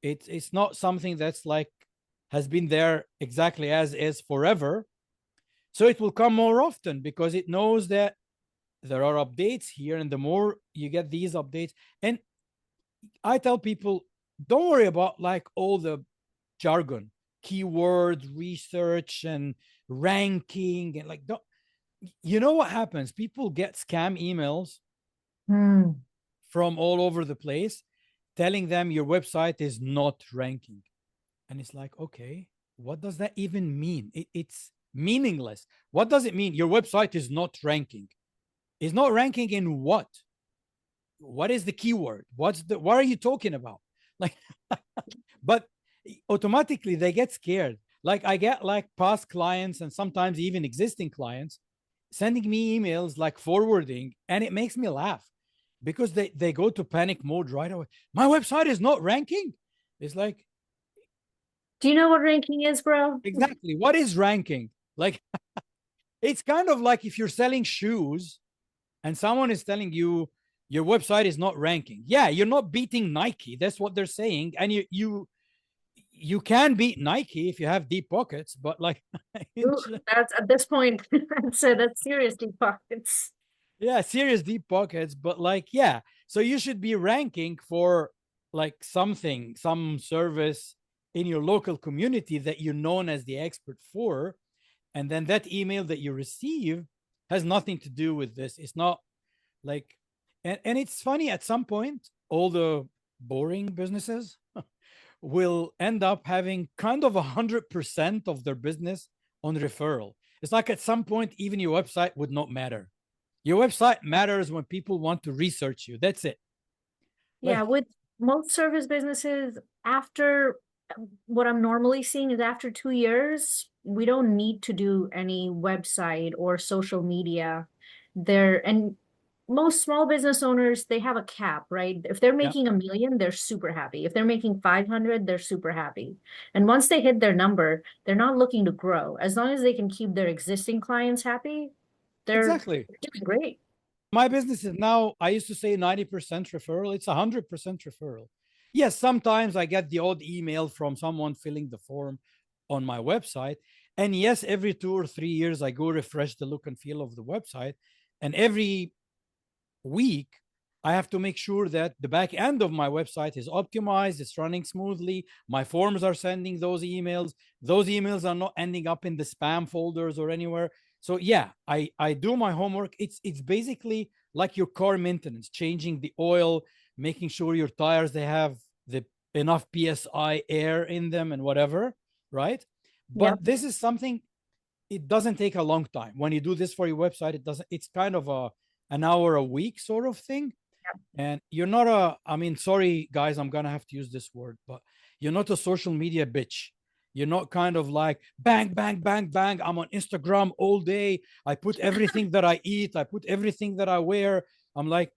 It's not something that's like has been there exactly as is forever. So it will come more often because it knows that there are updates here, and the more you get these updates. And I tell people, don't worry about like all the jargon, keyword research and ranking, and like, don't, you know what happens? People get scam emails from all over the place telling them your website is not ranking. And it's like, okay, what does that even mean? It's meaningless. What does it mean? Your website is not ranking. Is not ranking in what? What is the keyword? What are you talking about? Like, but automatically they get scared. Like I get like past clients and sometimes even existing clients sending me emails like forwarding, and it makes me laugh because they go to panic mode right away. My website is not ranking. It's like, do you know what ranking is, bro? exactly. What is ranking? Like, it's kind of like if you're selling shoes and someone is telling you your website is not ranking. Yeah, you're not beating Nike. That's what they're saying. And you can beat Nike if you have deep pockets, but like, Ooh, that's at this point, that's serious deep pockets. yeah, serious deep pockets, but like, yeah. So you should be ranking for like something, some service in your local community that you're known as the expert for. And then that email that you receive has nothing to do with this. It's not like, and it's funny, at some point, all the boring businesses will end up having kind of 100% of their business on referral. It's like at some point, even your website would not matter. Your website matters when people want to research you. That's it. Yeah, with most service businesses, after what I'm normally seeing is after 2 years, we don't need to do any website or social media there. And most small business owners, they have a cap, right? If they're making $1 million, they're super happy. If they're making 500, they're super happy. And once they hit their number, they're not looking to grow. As long as they can keep their existing clients happy, they're Exactly. doing great. My business is now, I used to say 90% referral. It's 100% referral. Yes, sometimes I get the odd email from someone filling the form on my website. And yes, every 2 or 3 years, I go refresh the look and feel of the website. And every week, I have to make sure that the back end of my website is optimized, it's running smoothly. My forms are sending those emails. Those emails are not ending up in the spam folders or anywhere. So yeah, I do my homework. It's basically like your car maintenance, changing the oil, making sure your tires, they have the enough PSI air in them and whatever, right? But this is something, it doesn't take a long time. When you do this for your website, it's kind of an hour a week sort of thing. And you're not I mean, sorry guys, I'm gonna have to use this word, but you're not a social media bitch. You're not kind of like bang, bang, bang, bang. I'm on Instagram all day. I put everything that I eat. I put everything that I wear. I'm like,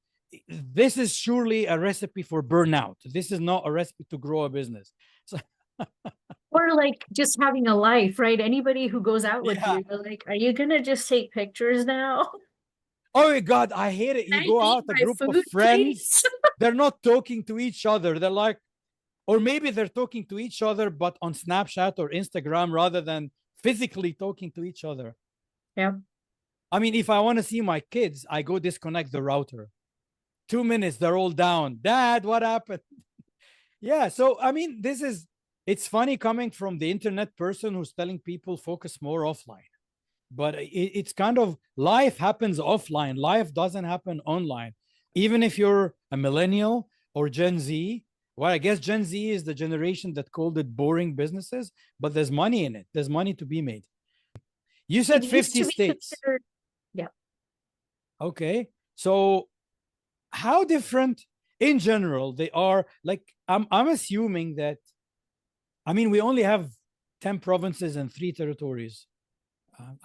this is surely a recipe for burnout. This is not a recipe to grow a business. So, or like just having a life, right? Anybody who goes out with you, they're like, are you gonna just take pictures now? Oh my God, I hate it. You go out, a group of friends, they're not talking to each other. They're like, or maybe they're talking to each other, but on Snapchat or Instagram rather than physically talking to each other. Yeah. I mean, if I want to see my kids, I go disconnect the router. 2 minutes, they're all down. Dad, what happened? Yeah. So, I mean, it's funny coming from the internet person who's telling people focus more offline. But it's kind of, life happens offline. Life doesn't happen online. Even if you're a millennial or Gen Z, well, I guess Gen Z is the generation that called it boring businesses, but there's money in it. There's money to be made. You said 50 states. Yeah. Okay. So how different in general they are? Like, I'm assuming that, I mean, we only have 10 provinces and 3 territories.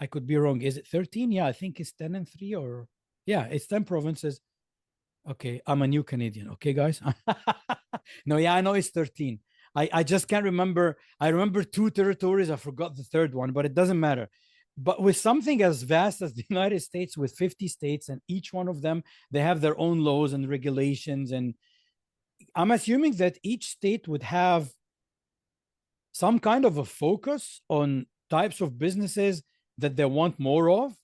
I could be wrong. Is it 13? Yeah, I think it's 10 and 3, or yeah, it's 10 provinces. Okay, I'm a new Canadian. Okay, guys. No, yeah, I know it's 13. I just can't remember. I remember 2 territories. I forgot the third one, but it doesn't matter. But with something as vast as the United States, with 50 states, and each one of them, they have their own laws and regulations. And I'm assuming that each state would have some kind of a focus on types of businesses that they want more of,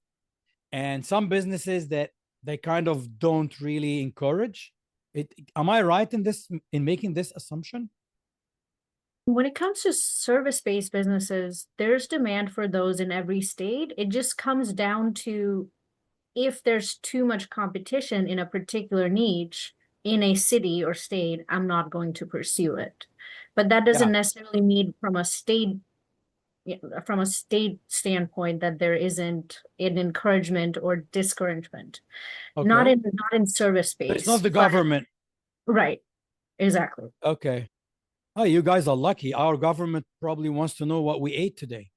and some businesses that they kind of don't really encourage. Am I right in this, in making this assumption? When it comes to service-based businesses, there's demand for those in every state. It just comes down to if there's too much competition in a particular niche in a city or state, I'm not going to pursue it. But that doesn't necessarily mean from a state standpoint that there isn't an encouragement or discouragement. Okay. Not in service But it's based. not the government. Right. Exactly. Okay. Oh, you guys are lucky. Our government probably wants to know what we ate today.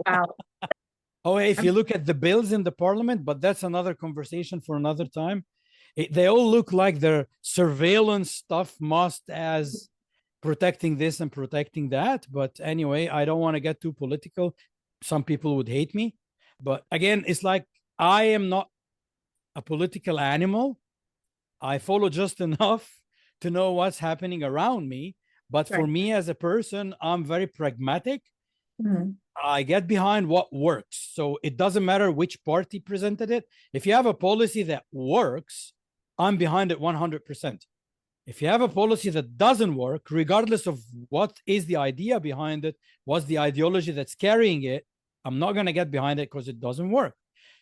Wow. Oh, if you look at the bills in the parliament, but that's another conversation for another time. They all look like they're surveillance stuff, must as protecting this and protecting that. But anyway, I don't want to get too political. Some people would hate me. But again, it's like I am not a political animal. I follow just enough to know what's happening around me. But for me as a person, I'm very pragmatic. Mm-hmm. I get behind what works. So it doesn't matter which party presented it. If you have a policy that works, I'm behind it 100%. If you have a policy that doesn't work, regardless of what is the idea behind it, what's the ideology that's carrying it, I'm not going to get behind it because it doesn't work.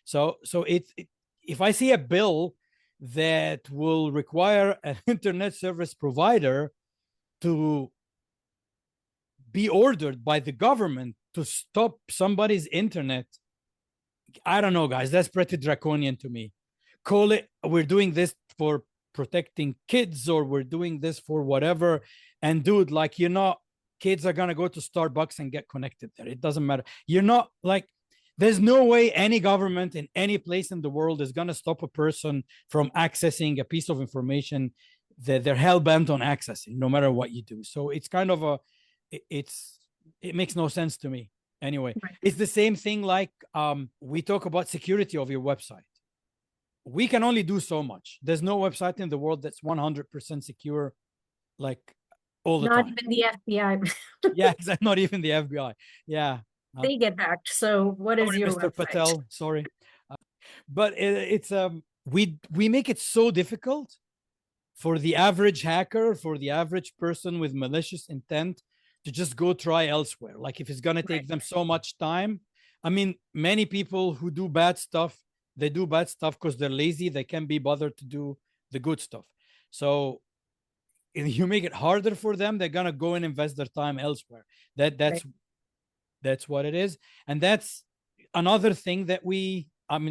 So if I see a bill that will require an internet service provider to be ordered by the government to stop somebody's internet, I don't know, guys, that's pretty draconian to me. Call it, we're doing this for protecting kids, or we're doing this for whatever. And dude, like, you're not, kids are gonna go to Starbucks and get connected there. It doesn't matter. You're not like, there's no way any government in any place in the world is gonna stop a person from accessing a piece of information that they're hell-bent on accessing, no matter what you do. So it's kind of it makes no sense to me. Anyway, it's the same thing like we talk about security of your website. We can only do so much. There's no website in the world that's 100% secure, like all the time. Not even the FBI. Yeah, exactly. Not even the FBI. Yeah. They get hacked. So what is your Mr. website? Patel, sorry. But it's we make it so difficult for the average hacker, for the average person with malicious intent to just go try elsewhere. Like if it's going to take them so much time. I mean, many people who do bad stuff, they do bad stuff because they're lazy. They can't be bothered to do the good stuff. So if you make it harder for them, they're going to go and invest their time elsewhere. That's what it is. And that's another thing that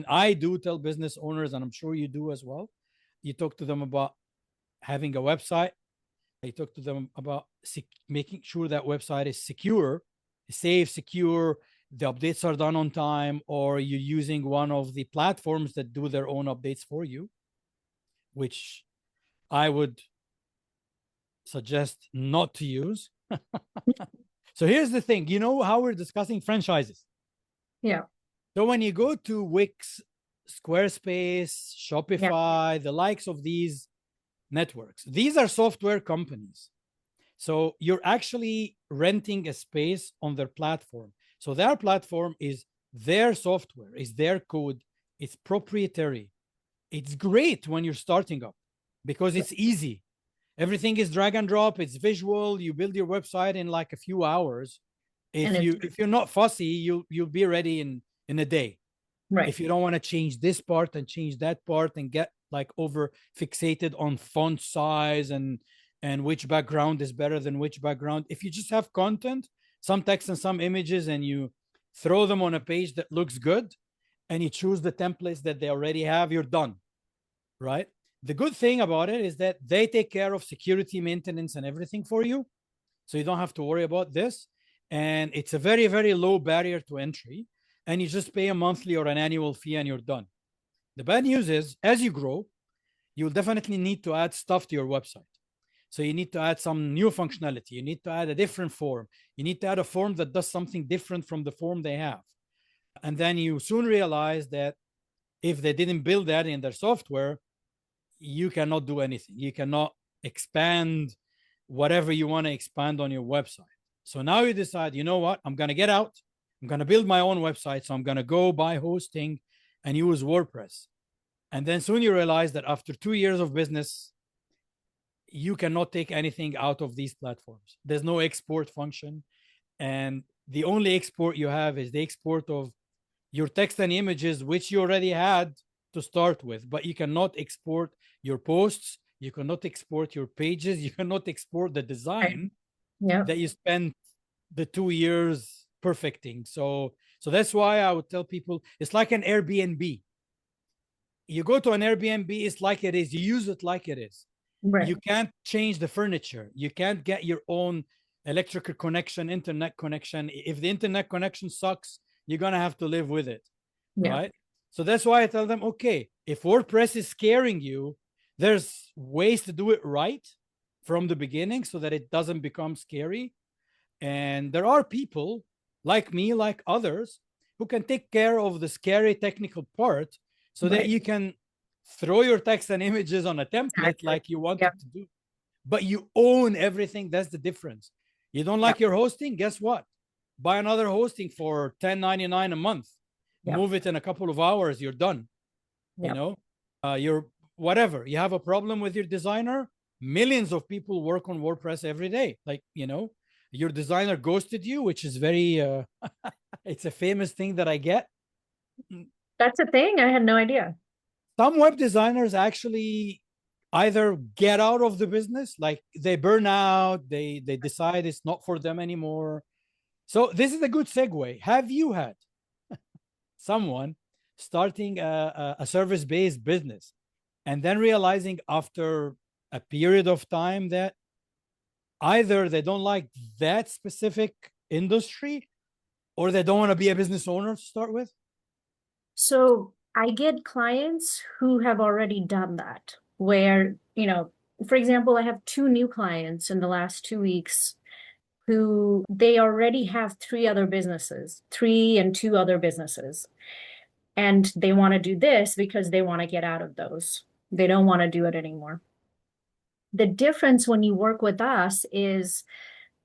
I do tell business owners, and I'm sure you do as well. You talk to them about having a website. I talk to them about making sure that website is secure, safe, secure, the updates are done on time, or you're using one of the platforms that do their own updates for you, which I would suggest not to use. So here's the thing, you know how we're discussing franchises? Yeah. So when you go to Wix, Squarespace, Shopify, the likes of these networks, these are software companies. So you're actually renting a space on their platform. So their platform is their software, is their code, it's proprietary. It's great when you're starting up because it's easy. Everything is drag and drop, it's visual. You build your website in like a few hours. If you're not fussy, you'll be ready in a day. Right. If you don't want to change this part and change that part and get like over fixated on font size and which background is better than which background. If you just have content, some text and some images, and you throw them on a page that looks good and you choose the templates that they already have, you're done, right? The good thing about it is that they take care of security, maintenance, and everything for you. So you don't have to worry about this. And it's a very, very low barrier to entry. And you just pay a monthly or an annual fee and you're done. The bad news is, as you grow, you'll definitely need to add stuff to your website. So you need to add some new functionality. You need to add a different form. You need to add a form that does something different from the form they have. And then you soon realize that if they didn't build that in their software, you cannot do anything. You cannot expand whatever you want to expand on your website. So now you decide, you know what? I'm going to get out. I'm going to build my own website. So I'm going to go buy hosting and use WordPress. And then soon you realize that after 2 years of business, you cannot take anything out of these platforms. There's no export function. And the only export you have is the export of your text and images, which you already had to start with, but you cannot export your posts. You cannot export your pages. You cannot export the design that you spent the 2 years perfecting. So that's why I would tell people it's like an Airbnb. You go to an Airbnb, it's like it is. You use it like it is. Right. You can't change the furniture. You can't get your own electrical connection, internet connection. If the internet connection sucks, you're going to have to live with it. Right? So that's why I tell them, okay, if WordPress is scaring you, there's ways to do it right from the beginning so that it doesn't become scary. And there are people like me, like others, who can take care of the scary technical part so that you can throw your text and images on a template like you wanted to do. But you own everything. That's the difference. You don't like your hosting? Guess what? Buy another hosting for $10.99 a month. Move it in a couple of hours. You're done. You know, you're whatever. You have a problem with your designer. Millions of people work on WordPress every day. Like, you know, your designer ghosted you, which is very, it's a famous thing that I get. That's a thing. I had no idea. Some web designers actually either get out of the business, like they burn out, they decide it's not for them anymore. So this is a good segue. Have you had someone starting a service-based business and then realizing after a period of time that either they don't like that specific industry or they don't want to be a business owner to start with? So I get clients who have already done that, where, you know, for example, I have 2 new clients in the last 2 weeks who they already have 3 other businesses, 3 and 2 other businesses. And they want to do this because they want to get out of those. They don't want to do it anymore. The difference when you work with us is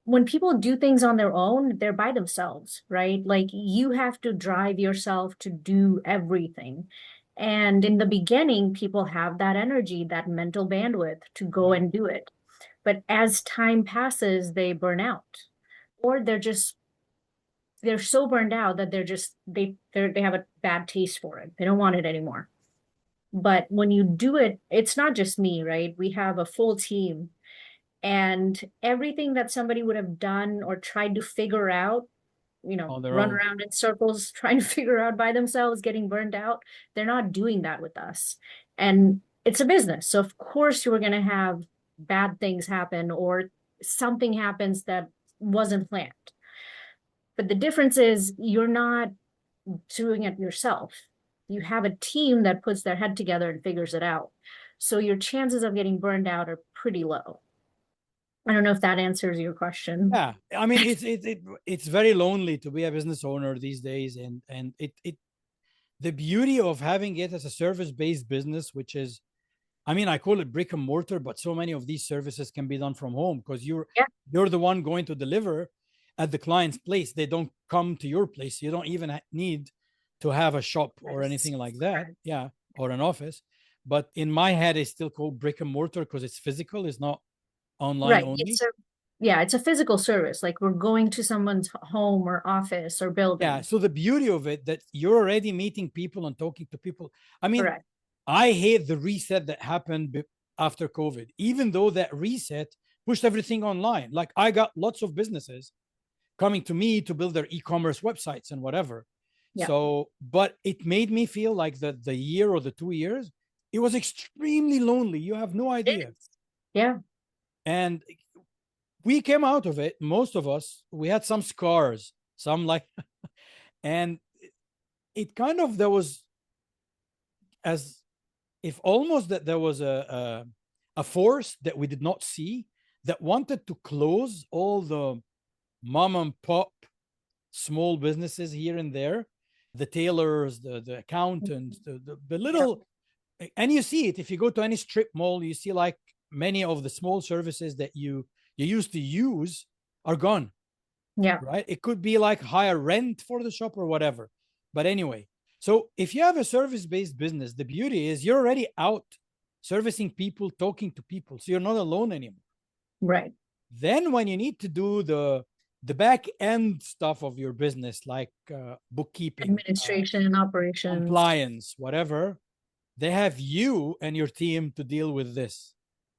when people do things on their own, they're by themselves, right? Like you have to drive yourself to do everything. And in the beginning, people have that energy, that mental bandwidth to go and do it. But as time passes, they burn out, or they're so burned out that they have a bad taste for it. They don't want it anymore. But when you do it, it's not just me, right? We have a full team. And everything that somebody would have done or tried to figure out, you know, run around in circles trying to figure out by themselves, getting burned out, they're not doing that with us. And it's a business. So of course you are going to have bad things happen or something happens that wasn't planned. But the difference is you're not doing it yourself. You have a team that puts their head together and figures it out. So your chances of getting burned out are pretty low. I don't know if that answers your question. Yeah, I mean, it's very lonely to be a business owner these days, and the beauty of having it as a service-based business, which is, I mean, I call it brick and mortar, but so many of these services can be done from home because you're the one going to deliver at the client's place. They don't come to your place. You don't even need to have a shop or anything like that. Yeah, or an office. But in my head, it's still called brick and mortar because it's physical. It's not online only. It's a physical service. Like we're going to someone's home or office or building. Yeah. So the beauty of it that you're already meeting people and talking to people. I mean, I hate the reset that happened after COVID, even though that reset pushed everything online. Like I got lots of businesses coming to me to build their e-commerce websites and whatever. Yeah. So, but it made me feel like the year or the 2 years, it was extremely lonely. You have no idea. Yeah. And we came out of it, most of us, we had some scars, some like, and it kind of, there was as if almost that there was a force that we did not see that wanted to close all the mom and pop small businesses here and there, the tailors, the accountants, the little, and you see it if you go to any strip mall, you see like many of the small services that you used to use are gone. Yeah. Right. It could be like higher rent for the shop or whatever. But anyway, so if you have a service-based business, the beauty is you're already out servicing people, talking to people. So you're not alone anymore. Right. Then when you need to do the back end stuff of your business, like bookkeeping, Administration, operations, compliance, whatever, they have you and your team to deal with this.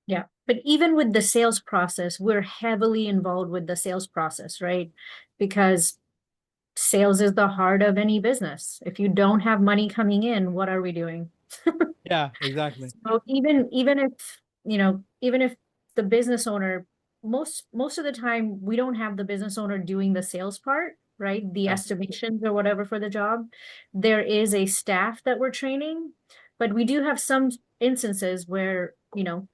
Yeah. But even with the sales process, we're heavily involved with the sales process, right? Because sales is the heart of any business. If you don't have money coming in, what are we doing? Yeah, exactly. So even if, even if the business owner, most of the time, we don't have the business owner doing the sales part, right? The Yeah. estimations or whatever for the job. There is a staff that we're training, but we do have some instances where,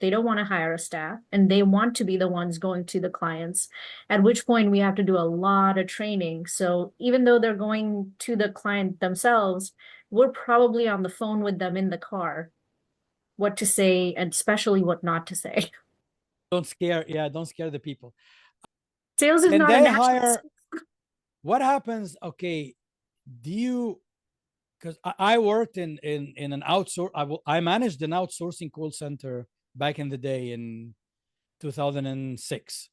they don't want to hire a staff and they want to be the ones going to the clients, at which point we have to do a lot of training. So even though they're going to the client themselves, we're probably on the phone with them in the car, what to say and especially what not to say. Don't scare the people. Sales is And not a they natural hire, what happens? Okay, do you, because I worked in an I managed an outsourcing call center back in the day in 2006.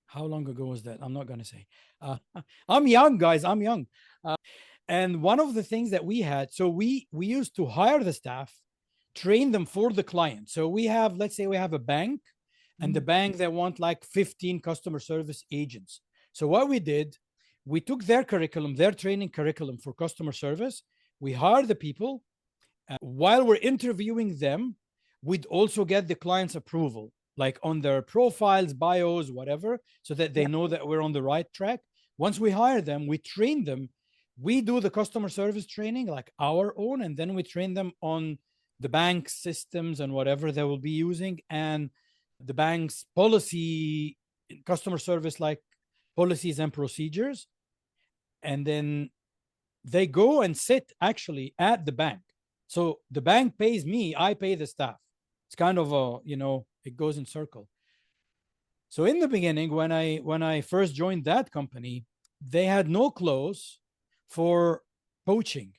How long ago was that? I'm not going to say. I'm young, guys. I'm young. And one of the things that we had, so we used to hire the staff, train them for the client. So we have, let's say we have a bank, and the bank, they want like 15 customer service agents. So what we did, we took their curriculum, their training curriculum for customer service. We hired the people. While we're interviewing them, we'd also get the client's approval, like on their profiles, bios, whatever, so that they know that we're on the right track. Once we hire them, we train them. We do the customer service training, like our own, and then we train them on the bank systems and whatever they will be using, and the bank's policy, customer service, like policies and procedures. And then they go and sit actually at the bank. So the bank pays me, I pay the staff. It's kind of a, it goes in circle. So in the beginning, when I first joined that company, they had no clothes for poaching.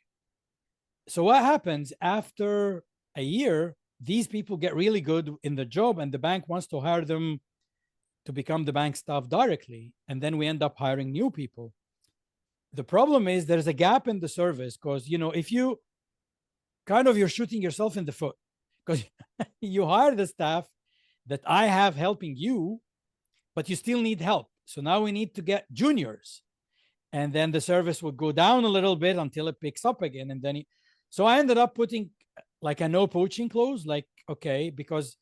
So what happens after a year, these people get really good in the job and the bank wants to hire them to become the bank staff directly. And then we end up hiring new people. The problem is there's a gap in the service because, if you you're shooting yourself in the foot because you hire the staff that I have helping you, but you still need help. So now we need to get juniors. And then the service would go down a little bit until it picks up again. And then, so I ended up putting like a no poaching clause, like, okay, because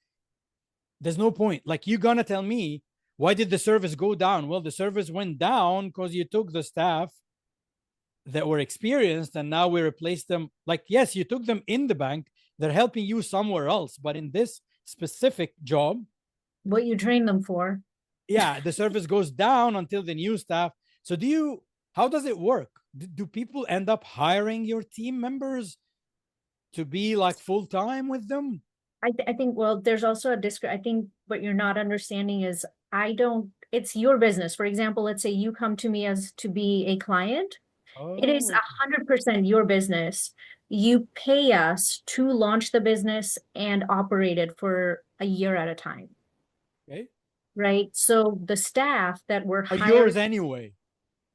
there's no point. Like, you're going to tell me, why did the service go down? Well, the service went down because you took the staff that were experienced and now we replaced them. Like, yes, you took them in the bank. They're helping you somewhere else. But in this specific job, what you train them for. Yeah, the service goes down until the new staff. So how does it work? Do people end up hiring your team members to be like full-time with them? I think, well, there's also I think what you're not understanding is it's your business. For example, let's say you come to me as to be a client. It is 100% your business. You pay us to launch the business and operate it for a year at a time. Okay. Right? So the staff that were hired, yours anyway.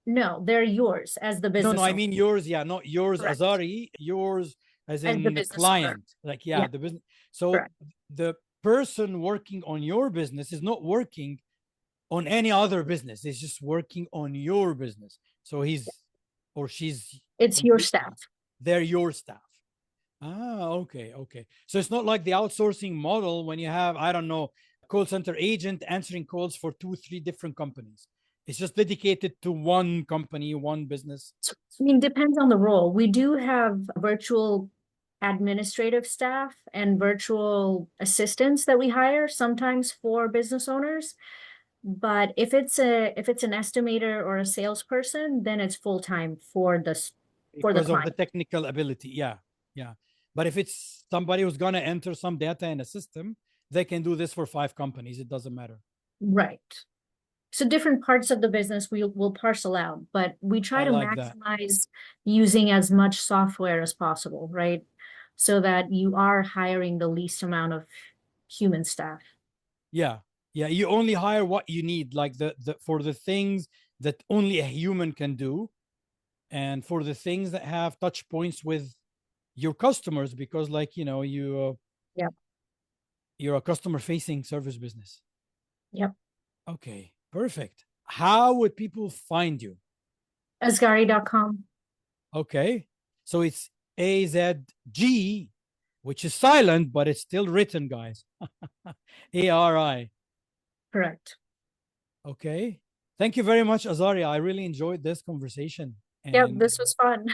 No, they're yours as the business. No, I mean yours. Yeah, not yours, correct. Azgari. Yours as in the client. Owner. Like, yeah, the business. So correct. The person working on your business is not working on any other business. It's just working on your business. So he's or she's. It's your staff. They're your staff. Okay. So it's not like the outsourcing model when you have, I don't know, a call center agent answering calls for 2-3 different companies. It's just dedicated to one company, one business. I mean, depends on the role. We do have virtual administrative staff and virtual assistants that we hire sometimes for business owners. But if it's an estimator or a salesperson, then it's full-time for the Because of the client. technical ability. Yeah. Yeah. But if it's somebody who's going to enter some data in a system, they can do this for 5 companies. It doesn't matter. Right. So different parts of the business will parcel out, but we try I to like that. maximize using as much software as possible, right? So that you are hiring the least amount of human staff. Yeah. Yeah. You only hire what you need, like for the things that only a human can do, and for the things that have touch points with your customers, because like, you know, Yep. you're a customer facing service business. Yep. Okay, perfect. How would people find you? Azgari.com. Okay, so it's AZG, which is silent, but it's still written, guys. ARI. Correct. Okay. Thank you very much, Azari. I really enjoyed this conversation. Yep, And this was fun.